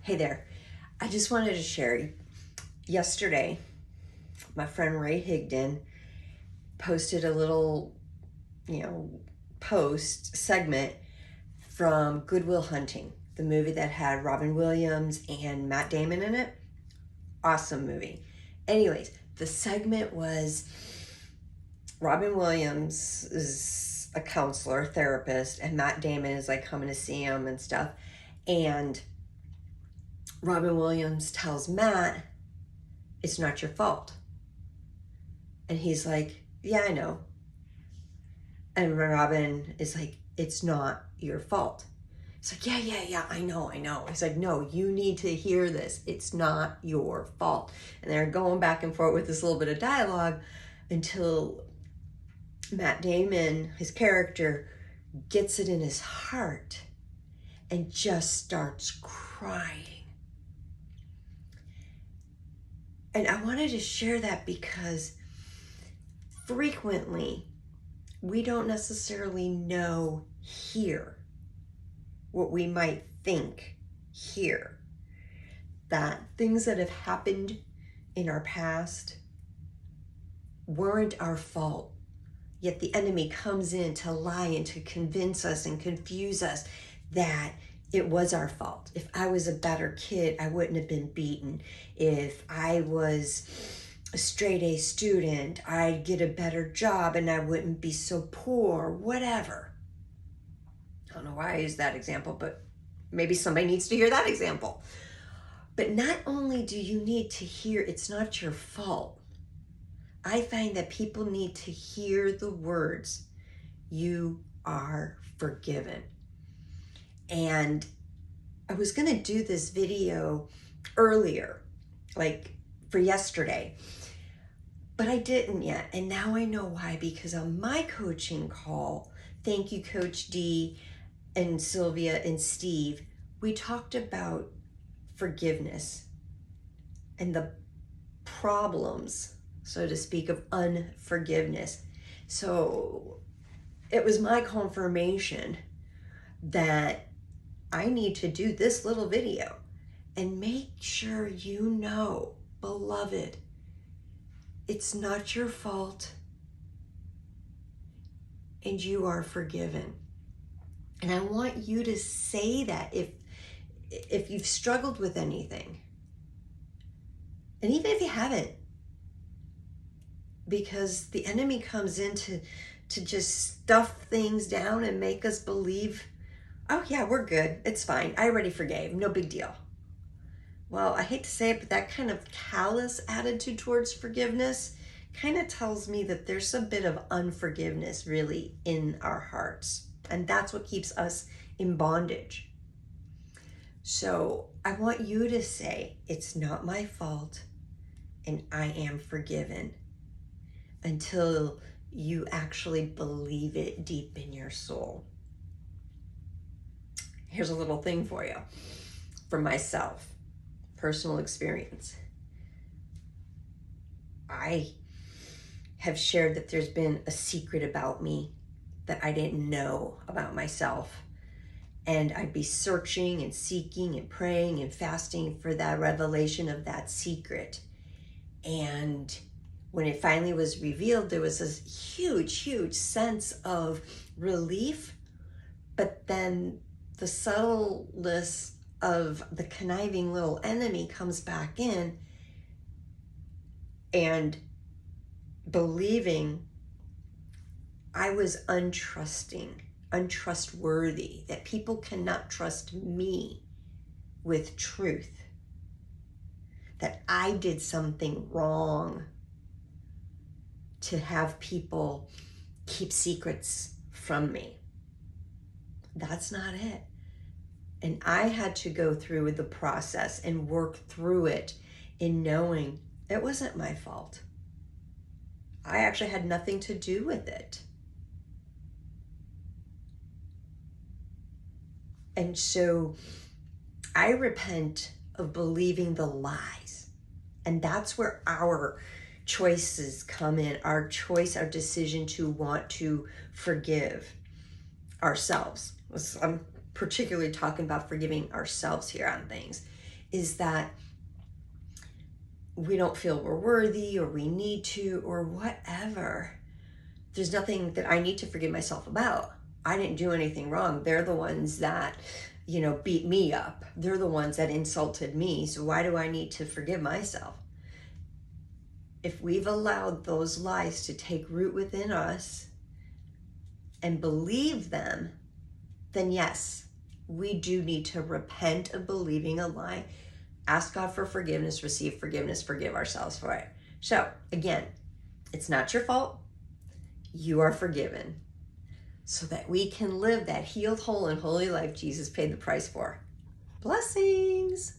Hey there. I just wanted to share. Yesterday, my friend Ray Higdon posted a little, post segment from Good Will Hunting, the movie that had Robin Williams and Matt Damon in it. Awesome movie. Anyways, the segment was Robin Williams is a counselor, therapist, and Matt Damon is like coming to see him and stuff. And Robin Williams tells Matt, it's not your fault. And he's like, yeah, I know. And Robin is like, it's not your fault. He's like, yeah, I know. He's like, no, you need to hear this. It's not your fault. And they're going back and forth with this little bit of dialogue until Matt Damon, his character, gets it in his heart and just starts crying. And I wanted to share that because frequently we don't necessarily know here what we might think here. That things that have happened in our past weren't our fault. Yet the enemy comes in to lie and to convince us and confuse us that it was our fault. If I was a better kid, I wouldn't have been beaten. If I was a straight A student, I'd get a better job and I wouldn't be so poor, whatever. I don't know why I use that example, but maybe somebody needs to hear that example. But not only do you need to hear it's not your fault, I find that people need to hear the words, you are forgiven. And I was going to do this video earlier, like for yesterday, but I didn't yet. And now I know why, because on my coaching call, thank you, Coach D and Sylvia and Steve, we talked about forgiveness and the problems, so to speak, of unforgiveness. So it was my confirmation that I need to do this little video and make sure you know, beloved, it's not your fault and you are forgiven. And I want you to say that if you've struggled with anything, and even if you haven't, because the enemy comes in to just stuff things down and make us believe, oh yeah, we're good, it's fine, I already forgave, no big deal. Well, I hate to say it, but that kind of callous attitude towards forgiveness kind of tells me that there's a bit of unforgiveness really in our hearts. And that's what keeps us in bondage. So I want you to say, it's not my fault and I am forgiven, until you actually believe it deep in your soul. Here's a little thing for you from myself, personal experience. I have shared that there's been a secret about me that I didn't know about myself. And I'd be searching and seeking and praying and fasting for that revelation of that secret. And when it finally was revealed, there was this huge sense of relief, but then the subtleness of the conniving little enemy comes back in and believing I was untrustworthy, that people cannot trust me with truth, that I did something wrong to have people keep secrets from me. That's not it. And I had to go through the process and work through it in knowing it wasn't my fault. I actually had nothing to do with it. And so I repent of believing the lies. And that's where our choices come in, our choice, our decision to want to forgive ourselves. I'm particularly talking about forgiving ourselves here on things. is that we don't feel we're worthy or we need to or whatever. There's nothing that I need to forgive myself about. I didn't do anything wrong. They're the ones that, beat me up. They're the ones that insulted me. So why do I need to forgive myself? If we've allowed those lies to take root within us and believe them, then yes, we do need to repent of believing a lie, ask God for forgiveness, receive forgiveness, forgive ourselves for it. So again, it's not your fault. You are forgiven so that we can live that healed, whole, and holy life Jesus paid the price for. Blessings.